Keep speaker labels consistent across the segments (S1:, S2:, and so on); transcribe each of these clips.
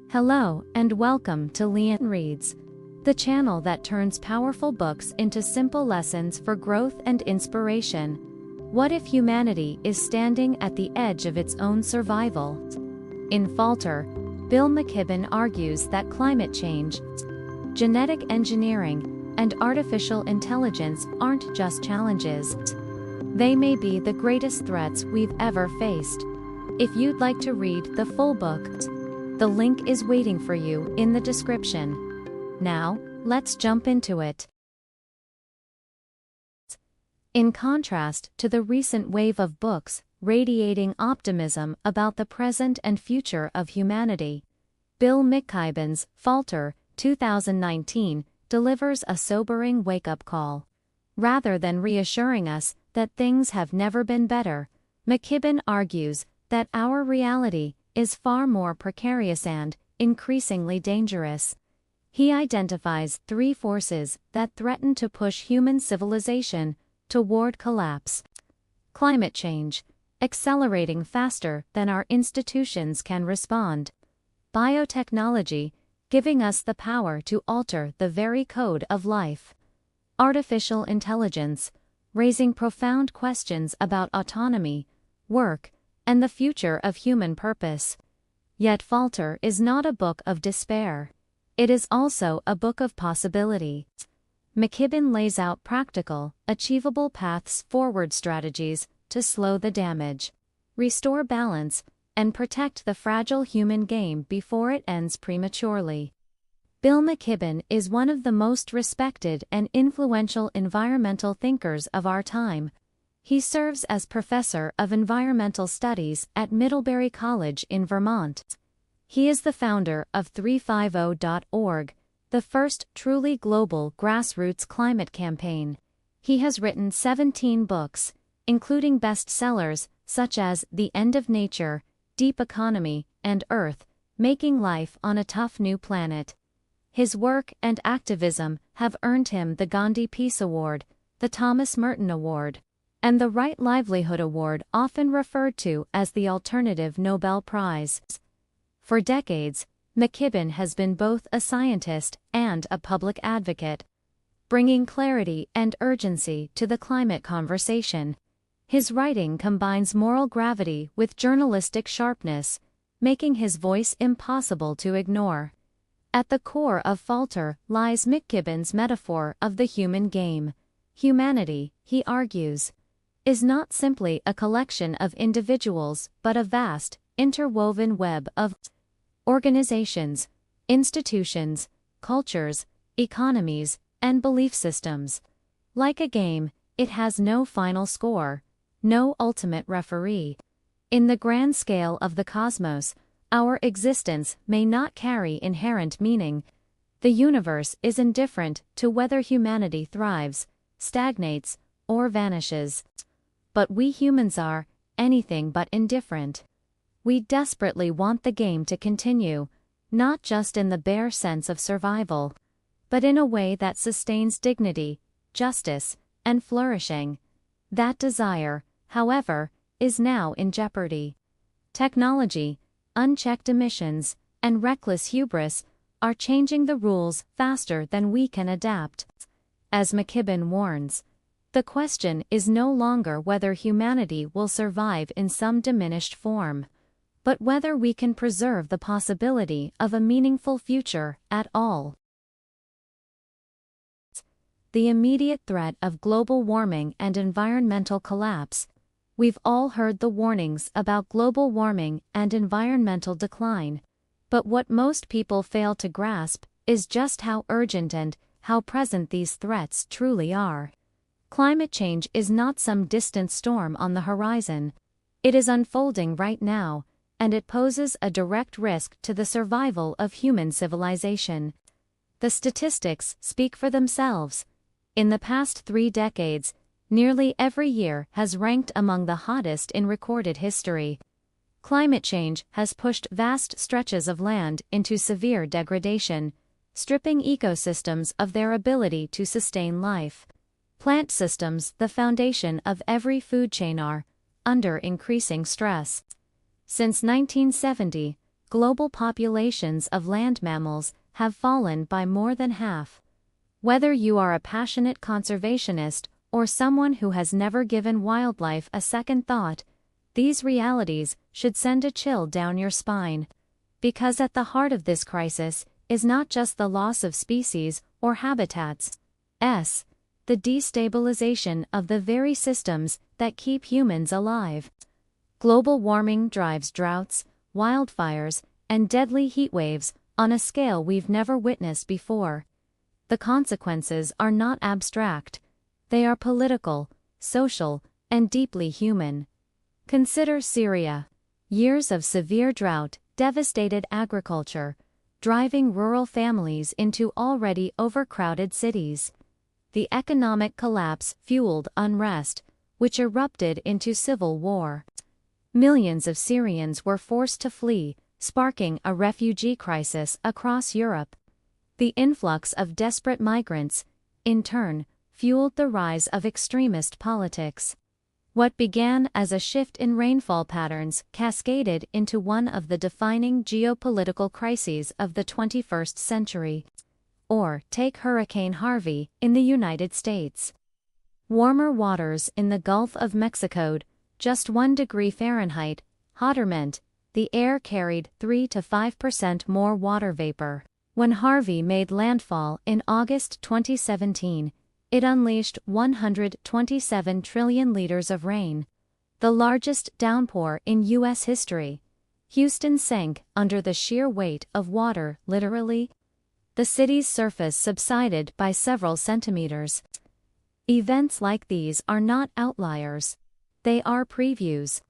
S1: Hello and welcome to LeanReads, the channel that turns powerful books into simple lessons for growth and inspiration. What if humanity is standing at the edge of its own survival? In Falter, Bill McKibben argues that climate change, genetic engineering, and artificial intelligence aren't just challenges. They may be the greatest threats we've ever faced. If you'd like to read the full book, the link is waiting for you in the description. Now, let's jump into it. In contrast to the recent wave of books radiating optimism about the present and future of humanity, Bill McKibben's Falter, 2019, delivers a sobering wake-up call. Rather than reassuring us that things have never been better, McKibben argues that our reality is far more precarious and increasingly dangerous. He identifies three forces that threaten to push human civilization toward collapse. Climate change, accelerating faster than our institutions can respond. Biotechnology, giving us the power to alter the very code of life. Artificial intelligence, raising profound questions about autonomy, work, and the future of human purpose. Yet Falter is not a book of despair. It is also a book of possibility. McKibben lays out practical, achievable paths forward, strategies to slow the damage, restore balance, and protect the fragile human game before it ends prematurely. Bill McKibben is one of the most respected and influential environmental thinkers of our time. He serves as professor of environmental studies at Middlebury College in Vermont. He is the founder of 350.org, the first truly global grassroots climate campaign. He has written 17 books, including bestsellers such as The End of Nature, Deep Economy, and Earth, Making Life on a Tough New Planet. His work and activism have earned him the Gandhi Peace Award, the Thomas Merton Award, and the Right Livelihood Award, often referred to as the Alternative Nobel Prize. For decades, McKibben has been both a scientist and a public advocate, bringing clarity and urgency to the climate conversation. His writing combines moral gravity with journalistic sharpness, making his voice impossible to ignore. At the core of Falter lies McKibben's metaphor of the human game. Humanity, he argues, is not simply a collection of individuals but a vast, interwoven web of organizations, institutions, cultures, economies, and belief systems. Like a game, it has no final score, no ultimate referee. In the grand scale of the cosmos, our existence may not carry inherent meaning. The universe is indifferent to whether humanity thrives, stagnates, or vanishes. But we humans are anything but indifferent. We desperately want the game to continue, not just in the bare sense of survival, but in a way that sustains dignity, justice, and flourishing. That desire, however, is now in jeopardy. Technology, unchecked emissions, and reckless hubris are changing the rules faster than we can adapt. As McKibben warns, the question is no longer whether humanity will survive in some diminished form, but whether we can preserve the possibility of a meaningful future at all. The immediate threat of global warming and environmental collapse. We've all heard the warnings about global warming and environmental decline, but what most people fail to grasp is just how urgent and how present these threats truly are. Climate change is not some distant storm on the horizon. It is unfolding right now, and it poses a direct risk to the survival of human civilization. The statistics speak for themselves. In the past 3 decades, nearly every year has ranked among the hottest in recorded history. Climate change has pushed vast stretches of land into severe degradation, stripping ecosystems of their ability to sustain life. Plant systems, the foundation of every food chain, are under increasing stress. Since 1970, global populations of land mammals have fallen by more than half. Whether you are a passionate conservationist or someone who has never given wildlife a second thought, these realities should send a chill down your spine. Because at the heart of this crisis is not just the loss of species or habitats, the destabilization of the very systems that keep humans alive. Global warming drives droughts, wildfires, and deadly heatwaves on a scale we've never witnessed before. The consequences are not abstract. They are political, social, and deeply human. Consider Syria. Years of severe drought devastated agriculture, driving rural families into already overcrowded cities. The economic collapse fueled unrest, which erupted into civil war. Millions of Syrians were forced to flee, sparking a refugee crisis across Europe. The influx of desperate migrants, in turn, fueled the rise of extremist politics. What began as a shift in rainfall patterns cascaded into one of the defining geopolitical crises of the 21st century. Or take Hurricane Harvey in the United States. Warmer waters in the Gulf of Mexico, just 1 degree Fahrenheit, hotter meant the air carried 3 to 5% more water vapor. When Harvey made landfall in August 2017, it unleashed 127 trillion liters of rain, the largest downpour in U.S. history. Houston sank under the sheer weight of water, literally. The city's surface subsided by several centimeters. Events like these are not outliers. They are previews.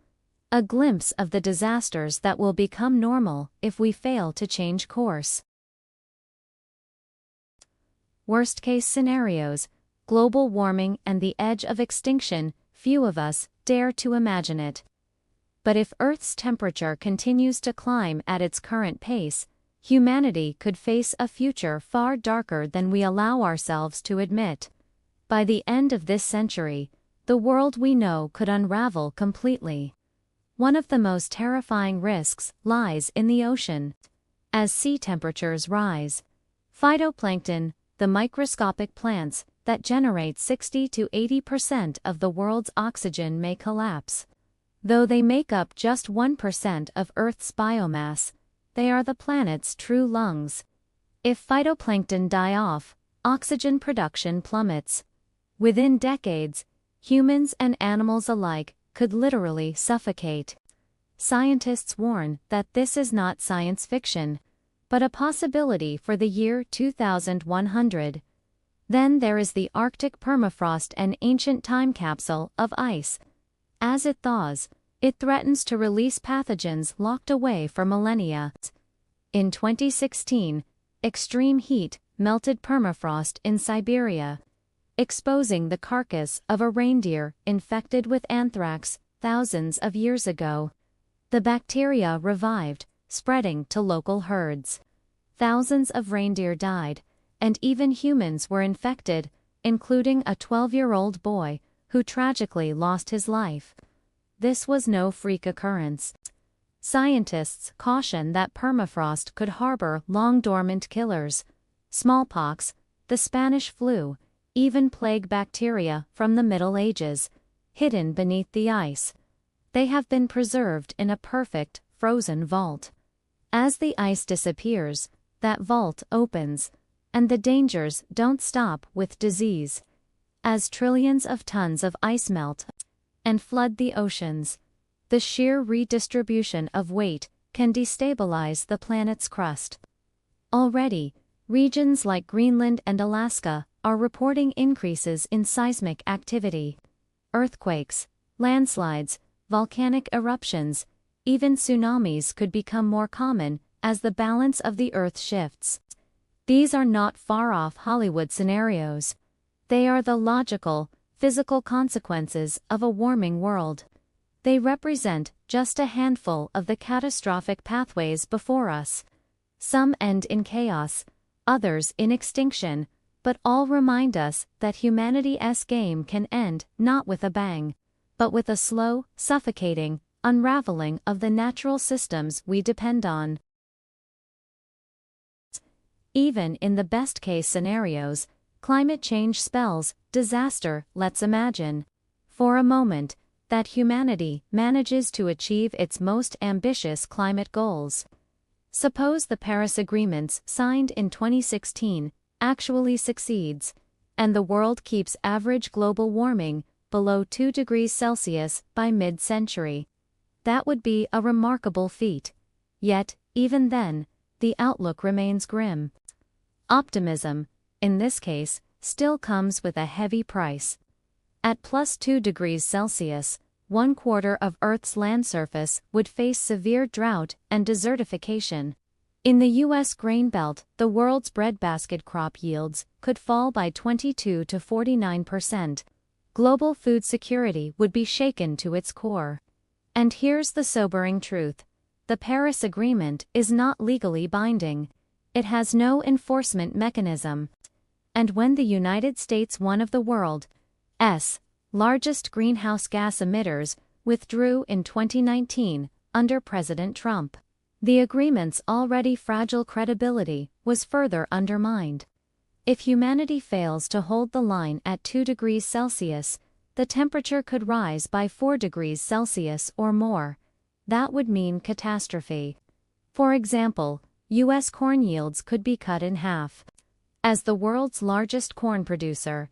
S1: A glimpse of the disasters that will become normal if we fail to change course. Worst-case scenarios, global warming and the edge of extinction, few of us dare to imagine it. But if Earth's temperature continues to climb at its current pace, humanity could face a future far darker than we allow ourselves to admit. By the end of this century, the world we know could unravel completely. One of the most terrifying risks lies in the ocean. As sea temperatures rise, phytoplankton, the microscopic plants that generate 60 to 80% of the world's oxygen, may collapse. Though they make up just 1% of Earth's biomass, they are the planet's true lungs. If phytoplankton die off, oxygen production plummets. Within decades, humans and animals alike could literally suffocate. Scientists warn that this is not science fiction, but a possibility for the year 2100. Then there is the Arctic permafrost, an ancient time capsule of ice. As it thaws, it threatens to release pathogens locked away for millennia. In 2016, extreme heat melted permafrost in Siberia, exposing the carcass of a reindeer infected with anthrax thousands of years ago. The bacteria revived, spreading to local herds. Thousands of reindeer died, and even humans were infected, including a 12-year-old boy who tragically lost his life. This was no freak occurrence. Scientists caution that permafrost could harbor long-dormant killers, smallpox, the Spanish flu, even plague bacteria from the Middle Ages, hidden beneath the ice. They have been preserved in a perfect, frozen vault. As the ice disappears, that vault opens, and the dangers don't stop with disease. As trillions of tons of ice melt and flood the oceans, the sheer redistribution of weight can destabilize the planet's crust. Already, regions like Greenland and Alaska are reporting increases in seismic activity. Earthquakes, landslides, volcanic eruptions, even tsunamis could become more common as the balance of the Earth shifts. These are not far-off Hollywood scenarios. They are the logical, physical consequences of a warming world. They represent just a handful of the catastrophic pathways before us. Some end in chaos, others in extinction, but all remind us that humanity's game can end not with a bang, but with a slow, suffocating unraveling of the natural systems we depend on. Even in the best-case scenarios, climate change spells disaster. Let's imagine, for a moment, that humanity manages to achieve its most ambitious climate goals. Suppose the Paris Agreements signed in 2016 actually succeeds, and the world keeps average global warming below 2 degrees Celsius by mid-century. That would be a remarkable feat. Yet, even then, the outlook remains grim. Optimism, in this case, still comes with a heavy price. At plus 2 degrees Celsius, 1/4 of Earth's land surface would face severe drought and desertification. In the U.S. grain belt, the world's breadbasket crop yields could fall by 22 to 49%. Global food security would be shaken to its core. And here's the sobering truth. The Paris Agreement is not legally binding. It has no enforcement mechanism. And when the United States, one of the world's largest greenhouse gas emitters, withdrew in 2019 under President Trump, the agreement's already fragile credibility was further undermined. If humanity fails to hold the line at 2 degrees Celsius, the temperature could rise by 4 degrees Celsius or more. That would mean catastrophe. For example, U.S. corn yields could be cut in half. As the world's largest corn producer,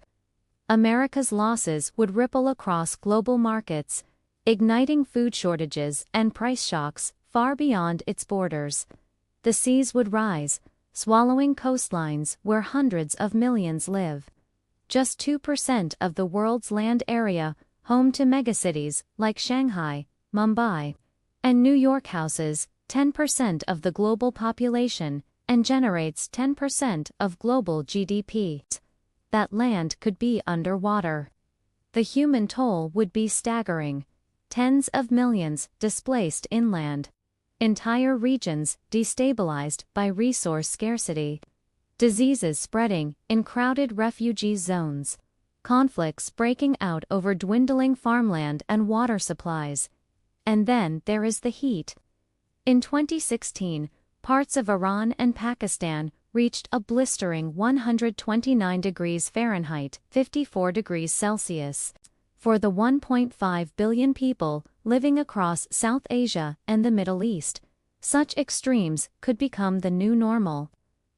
S1: America's losses would ripple across global markets, igniting food shortages and price shocks far beyond its borders. The seas would rise, swallowing coastlines where hundreds of millions live. Just 2% of the world's land area, home to megacities like Shanghai, Mumbai, and New York, houses 10% of the global population and generates 10% of global GDP. That land could be underwater. The human toll would be staggering. Tens of millions displaced inland. Entire regions destabilized by resource scarcity. Diseases spreading in crowded refugee zones. Conflicts breaking out over dwindling farmland and water supplies. And then there is the heat. In 2016, parts of Iran and Pakistan reached a blistering 129 degrees Fahrenheit, 54 degrees Celsius. For the 1.5 billion people living across South Asia and the Middle East, such extremes could become the new normal.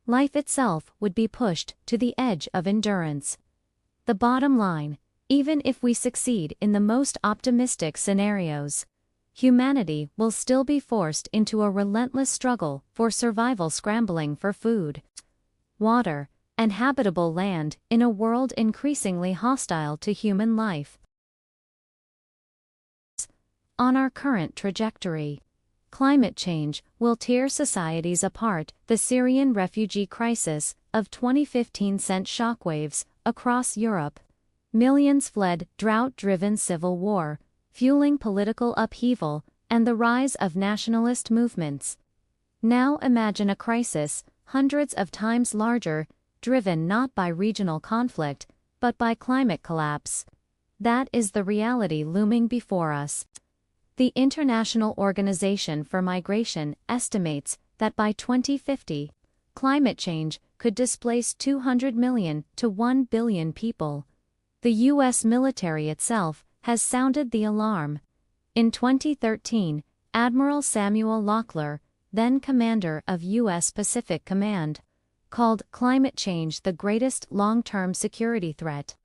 S1: Life itself would be pushed to the edge of endurance. The bottom line, even if we succeed in the most optimistic scenarios, humanity will still be forced into a relentless struggle for survival, scrambling for food, water, and habitable land in a world increasingly hostile to human life. On our current trajectory, climate change will tear societies apart. The Syrian refugee crisis of 2015 sent shockwaves across Europe. Millions fled drought-driven civil war, fueling political upheaval and the rise of nationalist movements. Now imagine a crisis hundreds of times larger, driven not by regional conflict, but by climate collapse. That is the reality looming before us. The International Organization for Migration estimates that by 2050, climate change could displace 200 million to 1 billion people. The U.S. military itself has sounded the alarm. In 2013, Admiral Samuel Locklear, then commander of U.S. Pacific Command, called climate change the greatest long-term security threat,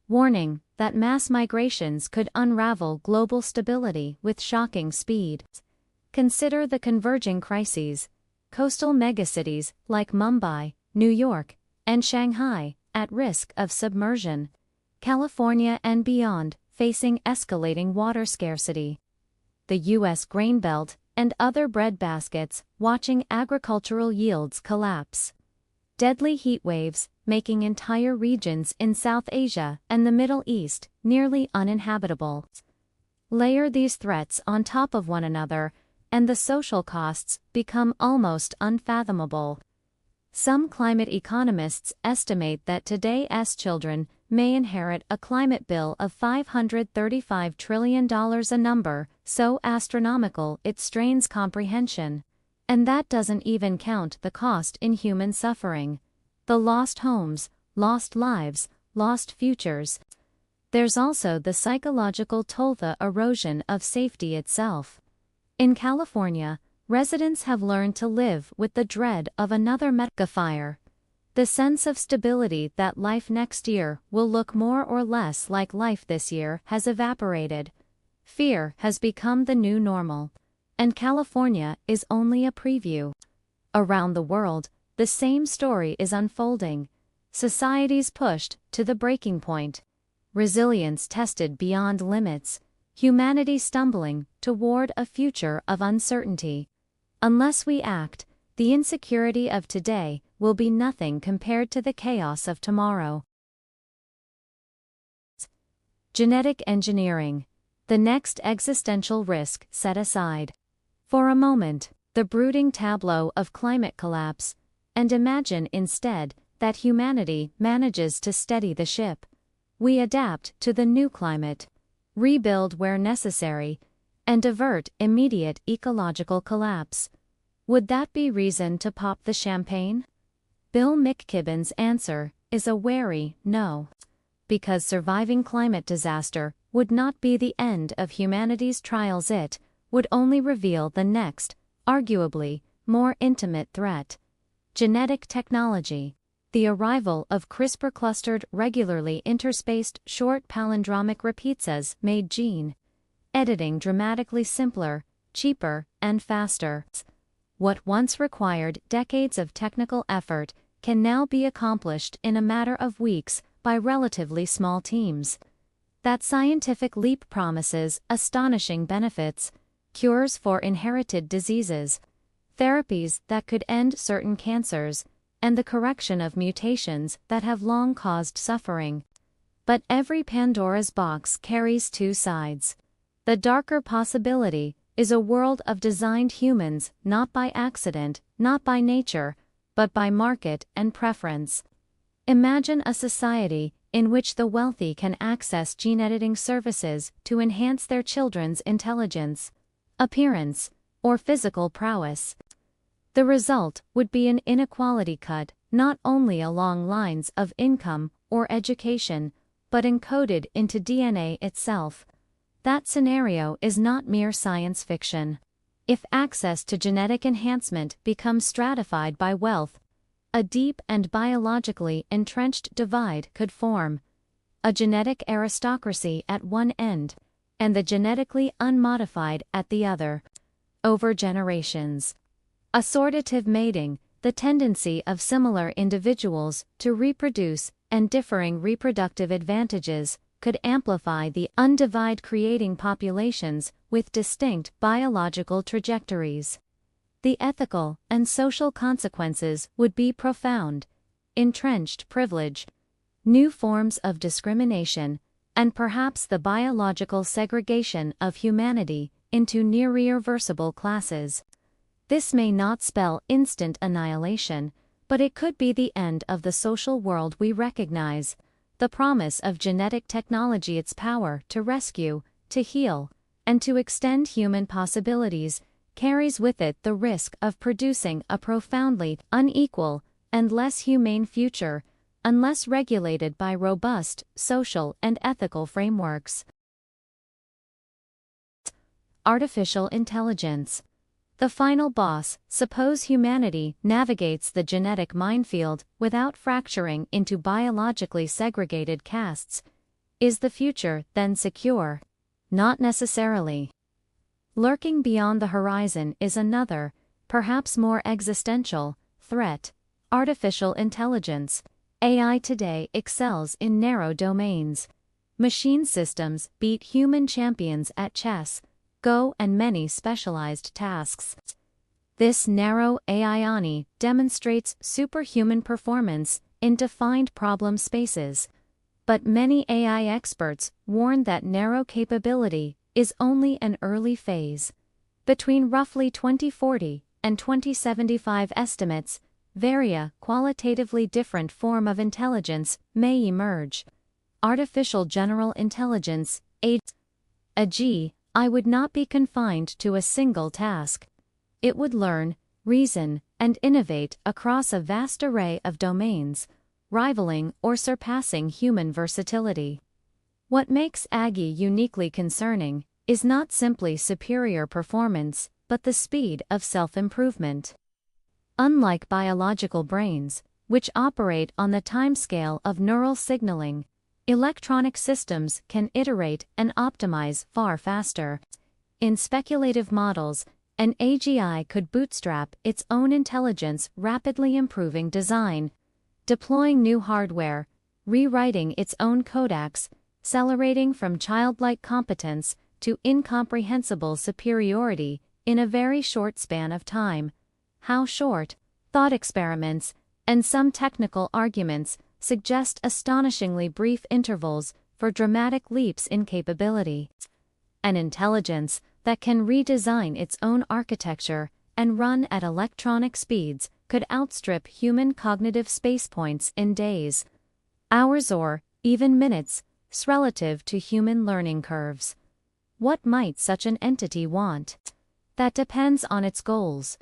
S1: warning that mass migrations could unravel global stability with shocking speed. Consider the converging crises. Coastal megacities like Mumbai, New York, and Shanghai at risk of submersion. California and beyond facing escalating water scarcity. The U.S. grain belt and other breadbaskets watching agricultural yields collapse. Deadly heat waves making entire regions in South Asia and the Middle East nearly uninhabitable. Layer these threats on top of one another, and the social costs become almost unfathomable. Some climate economists estimate that today's children may inherit a climate bill of $535 trillion, a number so astronomical it strains comprehension. And that doesn't even count the cost in human suffering. The lost homes, lost lives, lost futures. There's also the psychological toll, the erosion of safety itself. In California, residents have learned to live with the dread of another mega fire. The sense of stability that life next year will look more or less like life this year has evaporated. Fear has become the new normal. And California is only a preview. Around the world, the same story is unfolding. Societies pushed to the breaking point. Resilience tested beyond limits. Humanity stumbling toward a future of uncertainty. Unless we act, the insecurity of today will be nothing compared to the chaos of tomorrow. Genetic engineering. The next existential risk set aside. For a moment, the brooding tableau of climate collapse, and imagine instead that humanity manages to steady the ship. We adapt to the new climate, rebuild where necessary, and avert immediate ecological collapse. Would that be reason to pop the champagne? Bill McKibben's answer is a wary no. Because surviving climate disaster would not be the end of humanity's trials, it would only reveal the next, arguably, more intimate threat. Genetic technology. The arrival of CRISPR-clustered, regularly interspaced short palindromic repeats has made gene editing dramatically simpler, cheaper, and faster. What once required decades of technical effort can now be accomplished in a matter of weeks by relatively small teams. That scientific leap promises astonishing benefits: cures for inherited diseases, therapies that could end certain cancers, and the correction of mutations that have long caused suffering. But every Pandora's box carries two sides. The darker possibility is a world of designed humans not by accident, not by nature, but by market and preference. Imagine a society in which the wealthy can access gene editing services to enhance their children's intelligence, appearance, or physical prowess. The result would be an inequality cut, not only along lines of income or education, but encoded into DNA itself. That scenario is not mere science fiction. If access to genetic enhancement becomes stratified by wealth, a deep and biologically entrenched divide could form. A genetic aristocracy at one end, and the genetically unmodified at the other. Over generations. Assortative mating, the tendency of similar individuals to reproduce and differing reproductive advantages, could amplify the undivide, creating populations with distinct biological trajectories. The ethical and social consequences would be profound: entrenched privilege, new forms of discrimination, and perhaps the biological segregation of humanity into near irreversible classes. This may not spell instant annihilation, but it could be the end of the social world we recognize. The promise of genetic technology, its power to rescue, to heal, and to extend human possibilities, carries with it the risk of producing a profoundly unequal and less humane future, unless regulated by robust social and ethical frameworks. Artificial intelligence. The final boss. Suppose humanity navigates the genetic minefield without fracturing into biologically segregated castes. Is the future then secure? Not necessarily. Lurking beyond the horizon is another, perhaps more existential, threat: artificial intelligence. AI today excels in narrow domains. Machine systems beat human champions at chess, Go, and many specialized tasks. This narrow AI demonstrates superhuman performance in defined problem spaces. But many AI experts warn that narrow capability is only an early phase. Between roughly 2040 and 2075 estimates vary, a qualitatively different form of intelligence may emerge. Artificial general intelligence, AGI, would not be confined to a single task. It would learn, reason, and innovate across a vast array of domains, rivaling or surpassing human versatility. What makes Aggie uniquely concerning is not simply superior performance, but the speed of self-improvement. Unlike biological brains, which operate on the timescale of neural signaling, electronic systems can iterate and optimize far faster. In speculative models, an AGI could bootstrap its own intelligence, rapidly improving design, deploying new hardware, rewriting its own codecs, accelerating from childlike competence to incomprehensible superiority in a very short span of time. How short? Thought experiments and some technical arguments suggest astonishingly brief intervals for dramatic leaps in capability. An intelligence that can redesign its own architecture and run at electronic speeds could outstrip human cognitive space points in days, hours, or even minutes, relative to human learning curves. What might such an entity want? That depends on its goals.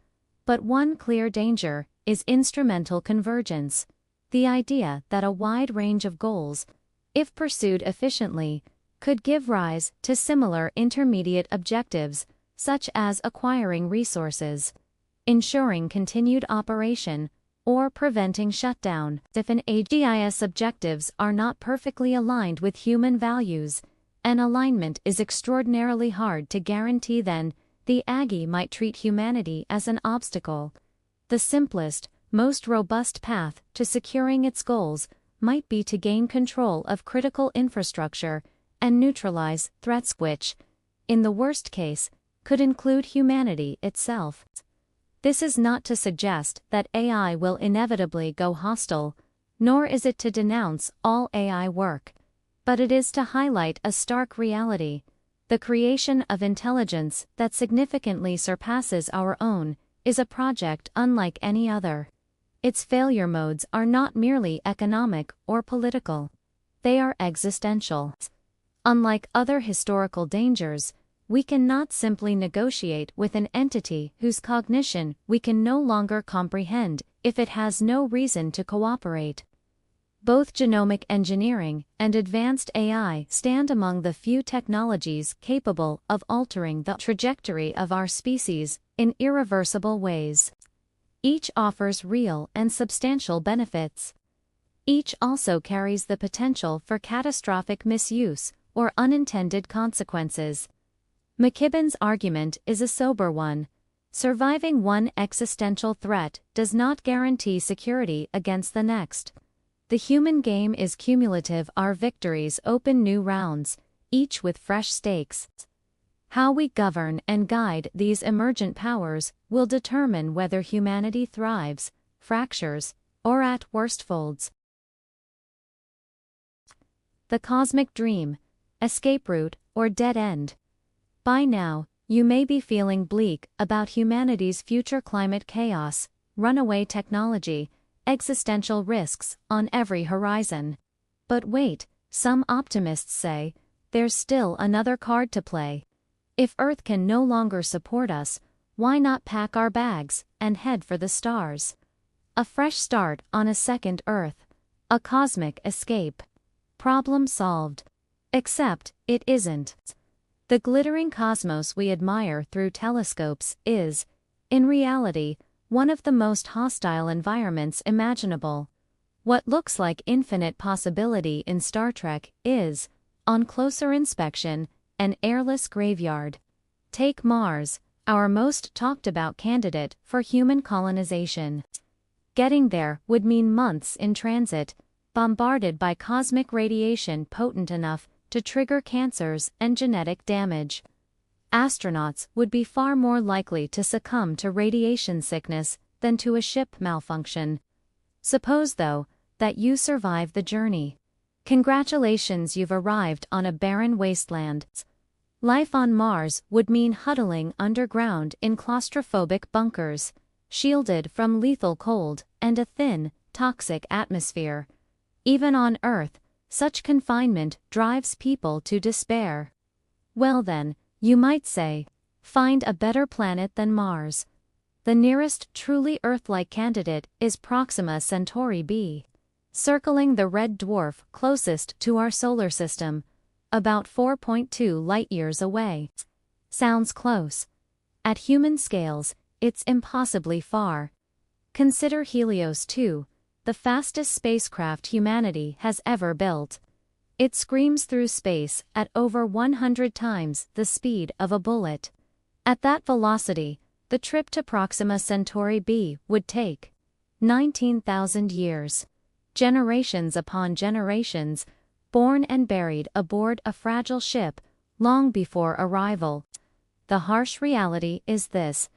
S1: But one clear danger is instrumental convergence, the idea that a wide range of goals, if pursued efficiently, could give rise to similar intermediate objectives, such as acquiring resources, ensuring continued operation, or preventing shutdown. If an AGI's objectives are not perfectly aligned with human values, and alignment is extraordinarily hard to guarantee, then the Aggie might treat humanity as an obstacle. The simplest, most robust path to securing its goals might be to gain control of critical infrastructure and neutralize threats which, in the worst case, could include humanity itself. This is not to suggest that AI will inevitably go hostile, nor is it to denounce all AI work, but it is to highlight a stark reality: the creation of intelligence that significantly surpasses our own is a project unlike any other. Its failure modes are not merely economic or political. They are existential. Unlike other historical dangers, we cannot simply negotiate with an entity whose cognition we can no longer comprehend if it has no reason to cooperate. Both genomic engineering and advanced AI stand among the few technologies capable of altering the trajectory of our species in irreversible ways. Each offers real and substantial benefits. Each also carries the potential for catastrophic misuse or unintended consequences. McKibben's argument is a sober one. Surviving one existential threat does not guarantee security against the next. The human game is cumulative. Our victories open new rounds, each with fresh stakes. How we govern and guide these emergent powers will determine whether humanity thrives, fractures, or at worst folds. The cosmic dream, escape route, or dead end. By now, you may be feeling bleak about humanity's future: climate chaos, runaway technology, existential risks on every horizon. But wait, some optimists say, there's still another card to play. If Earth can no longer support us, why not pack our bags and head for the stars? A fresh start on a second Earth. A cosmic escape. Problem solved. Except, it isn't. The glittering cosmos we admire through telescopes is, in reality, one of the most hostile environments imaginable. What looks like infinite possibility in Star Trek is, on closer inspection, an airless graveyard. Take Mars, our most talked about candidate for human colonization. Getting there would mean months in transit, bombarded by cosmic radiation potent enough to trigger cancers and genetic damage. Astronauts would be far more likely to succumb to radiation sickness than to a ship malfunction. Suppose, though, that you survive the journey. Congratulations, you've arrived on a barren wasteland. Life on Mars would mean huddling underground in claustrophobic bunkers, shielded from lethal cold and a thin, toxic atmosphere. Even on Earth, such confinement drives people to despair. Well then, you might say, find a better planet than Mars. The nearest truly Earth-like candidate is Proxima Centauri b, circling the red dwarf closest to our solar system, about 4.2 light-years away. Sounds close. At human scales, it's impossibly far. Consider Helios 2, the fastest spacecraft humanity has ever built. It screams through space at over 100 times the speed of a bullet. At that velocity, the trip to Proxima Centauri b would take 19,000 years. Generations upon generations, born and buried aboard a fragile ship, long before arrival. The harsh reality is this: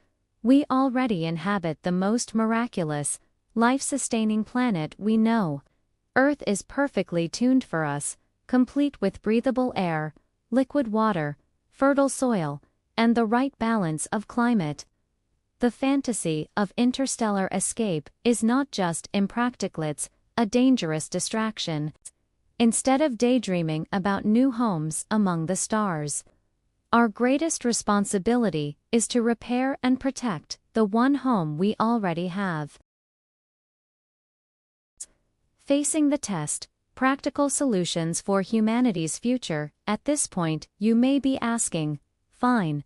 S1: we already inhabit the most miraculous, life-sustaining planet we know. Earth is perfectly tuned for us, complete with breathable air, liquid water, fertile soil, and the right balance of climate. The fantasy of interstellar escape is not just impractical, it's a dangerous distraction. Instead of daydreaming about new homes among the stars, our greatest responsibility is to repair and protect the one home we already have. Facing the test, practical solutions for humanity's future. At this point, you may be asking, fine,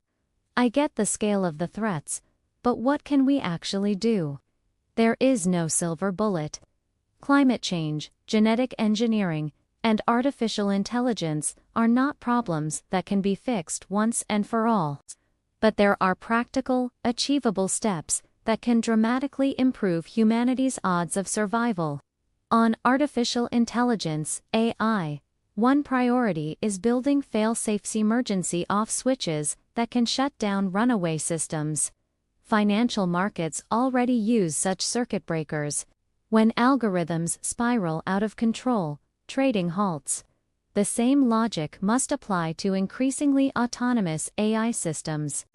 S1: I get the scale of the threats, but what can we actually do? There is no silver bullet. Climate change, genetic engineering, and artificial intelligence are not problems that can be fixed once and for all. But there are practical, achievable steps that can dramatically improve humanity's odds of survival. On artificial intelligence, AI, one priority is building fail-safe emergency off switches that can shut down runaway systems. Financial markets already use such circuit breakers. When algorithms spiral out of control, trading halts. The same logic must apply to increasingly autonomous AI systems.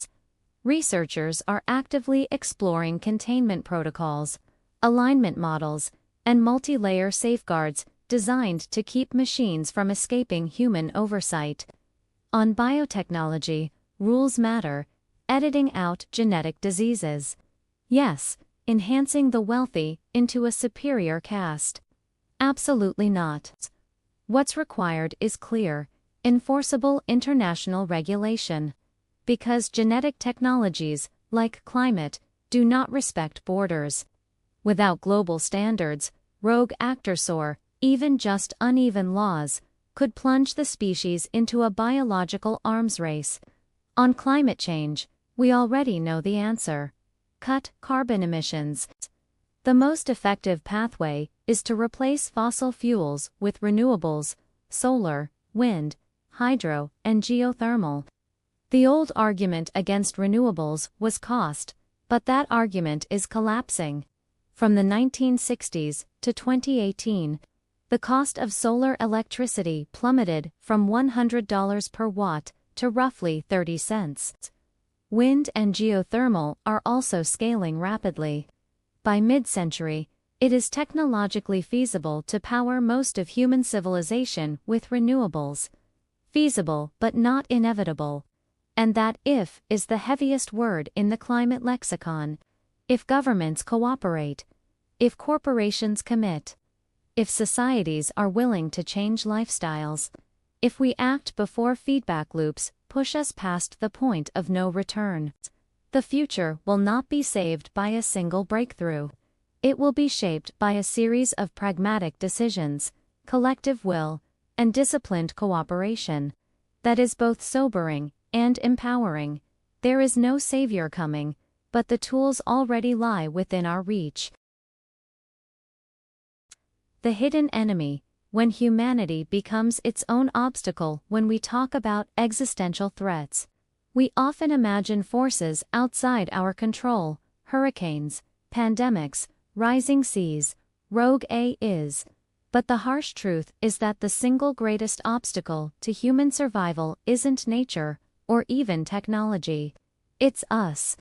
S1: Researchers are actively exploring containment protocols, alignment models, and multi-layer safeguards designed to keep machines from escaping human oversight. On biotechnology, rules matter. Editing out genetic diseases. Yes, enhancing the wealthy into a superior caste. Absolutely not. What's required is clear, enforceable international regulation. Because genetic technologies, like climate, do not respect borders. Without global standards, rogue actors or, even just uneven laws, could plunge the species into a biological arms race. On climate change, we already know the answer. Cut carbon emissions. The most effective pathway is to replace fossil fuels with renewables, solar, wind, hydro, and geothermal. The old argument against renewables was cost, but that argument is collapsing. From the 1960s to 2018, the cost of solar electricity plummeted from $100 per watt to roughly 30 cents. Wind and geothermal are also scaling rapidly. By mid-century, it is technologically feasible to power most of human civilization with renewables. Feasible but not inevitable. And that "if" is the heaviest word in the climate lexicon. If governments cooperate. If corporations commit. If societies are willing to change lifestyles. If we act before feedback loops push us past the point of no return. The future will not be saved by a single breakthrough. It will be shaped by a series of pragmatic decisions, collective will, and disciplined cooperation. That is both sobering and empowering. There is no savior coming, but the tools already lie within our reach. The hidden enemy. When humanity becomes its own obstacle. When we talk about existential threats, we often imagine forces outside our control: hurricanes, pandemics, rising seas, rogue AIs. But the harsh truth is that the single greatest obstacle to human survival isn't nature, or even technology. It's us.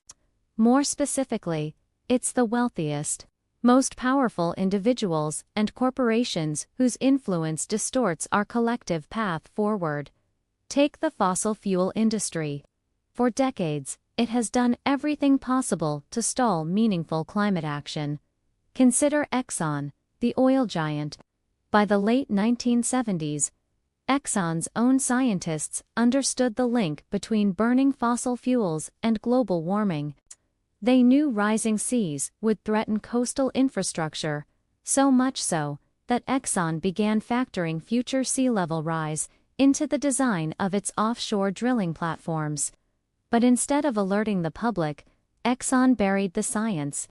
S1: More specifically, it's the wealthiest, most powerful individuals and corporations whose influence distorts our collective path forward. Take the fossil fuel industry. For decades, it has done everything possible to stall meaningful climate action. Consider Exxon, the oil giant. By the late 1970s, Exxon's own scientists understood the link between burning fossil fuels and global warming. They knew rising seas would threaten coastal infrastructure, so much so that Exxon began factoring future sea level rise into the design of its offshore drilling platforms. But instead of alerting the public, Exxon buried the science.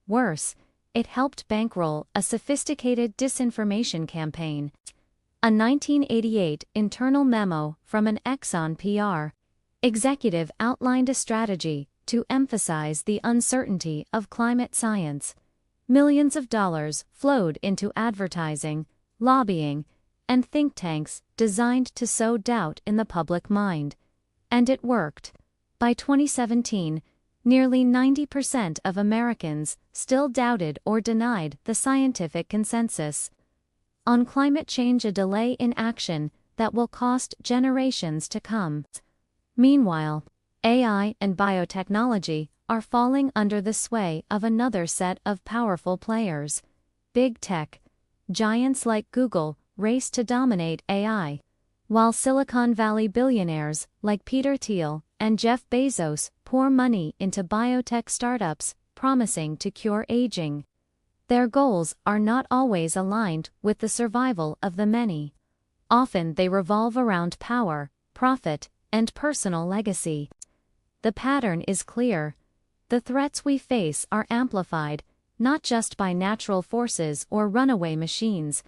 S1: Worse, it helped bankroll a sophisticated disinformation campaign. A 1988 internal memo from an Exxon PR executive outlined a strategy to emphasize the uncertainty of climate science. Millions of dollars flowed into advertising, lobbying, and think tanks designed to sow doubt in the public mind. And it worked. By 2017, nearly 90% of Americans still doubted or denied the scientific consensus on climate change, a delay in action that will cost generations to come. Meanwhile, AI and biotechnology are falling under the sway of another set of powerful players. Big tech giants like Google race to dominate AI, while Silicon Valley billionaires like Peter Thiel and Jeff Bezos pour money into biotech startups promising to cure aging. Their goals are not always aligned with the survival of the many. Often they revolve around power, profit, and personal legacy. The pattern is clear. The threats we face are amplified, not just by natural forces or runaway machines,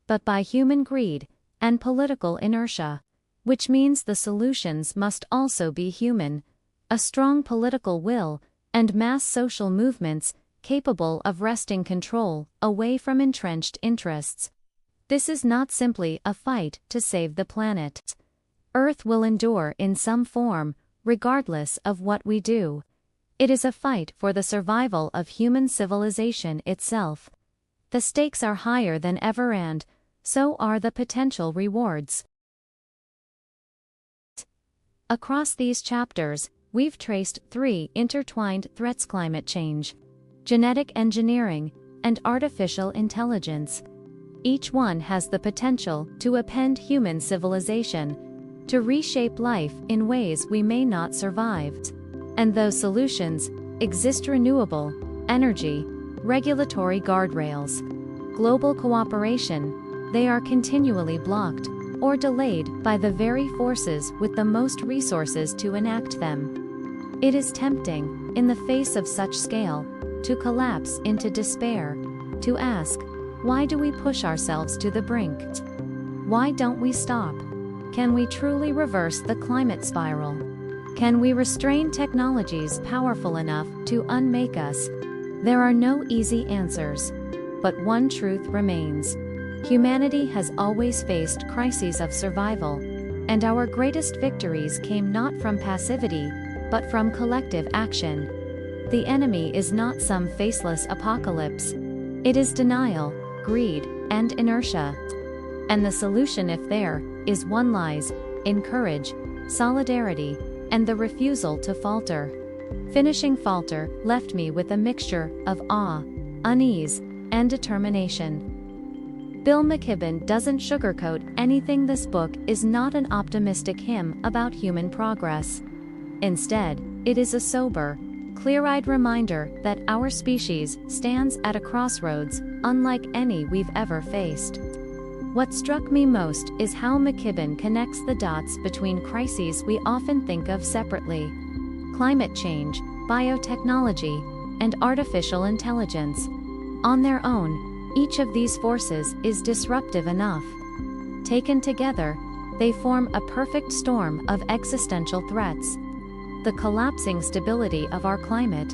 S1: but by human greed and political inertia, which means the solutions must also be human. A strong political will and mass social movements capable of wresting control away from entrenched interests. This is not simply a fight to save the planet. Earth will endure in some form, regardless of what we do. It is a fight for the survival of human civilization itself. The stakes are higher than ever, and so are the potential rewards. Across these chapters, we've traced three intertwined threats: climate change, genetic engineering, and artificial intelligence. Each one has the potential to upend human civilization, to reshape life in ways we may not survive. And those solutions exist: renewable energy, regulatory guardrails, global cooperation. They are continually blocked or delayed by the very forces with the most resources to enact them. It is tempting, in the face of such scale, to collapse into despair, to ask, why do we push ourselves to the brink? Why don't we stop? Can we truly reverse the climate spiral? Can we restrain technologies powerful enough to unmake us? There are no easy answers. But one truth remains. Humanity has always faced crises of survival, and our greatest victories came not from passivity, but from collective action. The enemy is not some faceless apocalypse. It is denial, greed, and inertia. And the solution, if there is one, lies in courage, solidarity, and the refusal to falter. Finishing Falter left me with a mixture of awe, unease, and determination. Bill McKibben doesn't sugarcoat anything. This book is not an optimistic hymn about human progress. Instead, it is a sober, clear-eyed reminder that our species stands at a crossroads unlike any we've ever faced. What struck me most is how McKibben connects the dots between crises we often think of separately: climate change, biotechnology, and artificial intelligence. On their own, each of these forces is disruptive enough. Taken together, they form a perfect storm of existential threats. The collapsing stability of our climate,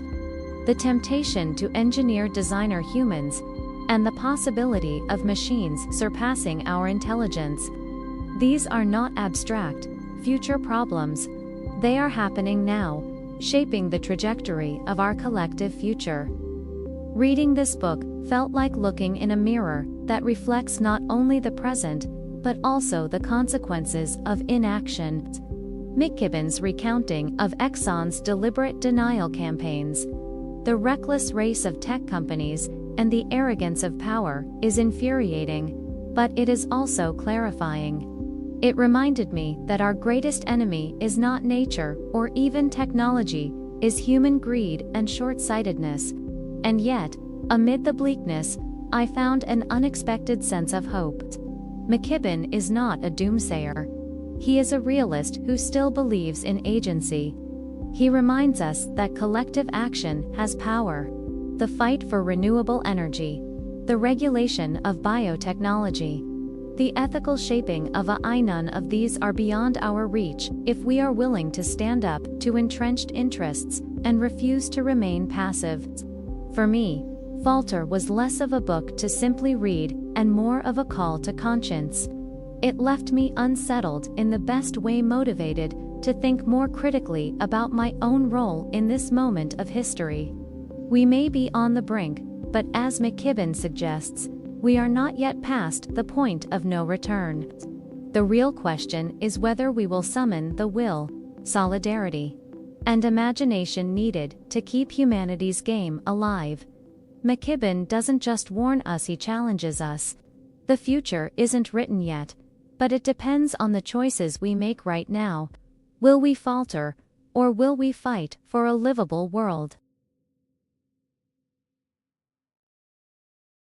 S1: the temptation to engineer designer humans, and the possibility of machines surpassing our intelligence. These are not abstract, future problems. They are happening now, shaping the trajectory of our collective future. Reading this book felt like looking in a mirror that reflects not only the present, but also the consequences of inaction. McKibben's recounting of Exxon's deliberate denial campaigns, the reckless race of tech companies, and the arrogance of power is infuriating, but it is also clarifying. It reminded me that our greatest enemy is not nature or even technology, is human greed and short-sightedness. And yet, amid the bleakness, I found an unexpected sense of hope. McKibben is not a doomsayer. He is a realist who still believes in agency. He reminds us that collective action has power. The fight for renewable energy, the regulation of biotechnology, the ethical shaping of AI, none of these are beyond our reach if we are willing to stand up to entrenched interests and refuse to remain passive. For me, Falter was less of a book to simply read and more of a call to conscience. It left me unsettled in the best way, motivated to think more critically about my own role in this moment of history. We may be on the brink, but as McKibben suggests, we are not yet past the point of no return. The real question is whether we will summon the will, solidarity, and imagination needed to keep humanity's game alive. McKibben doesn't just warn us, he challenges us. The future isn't written yet, but it depends on the choices we make right now. Will we falter, or will we fight for a livable world?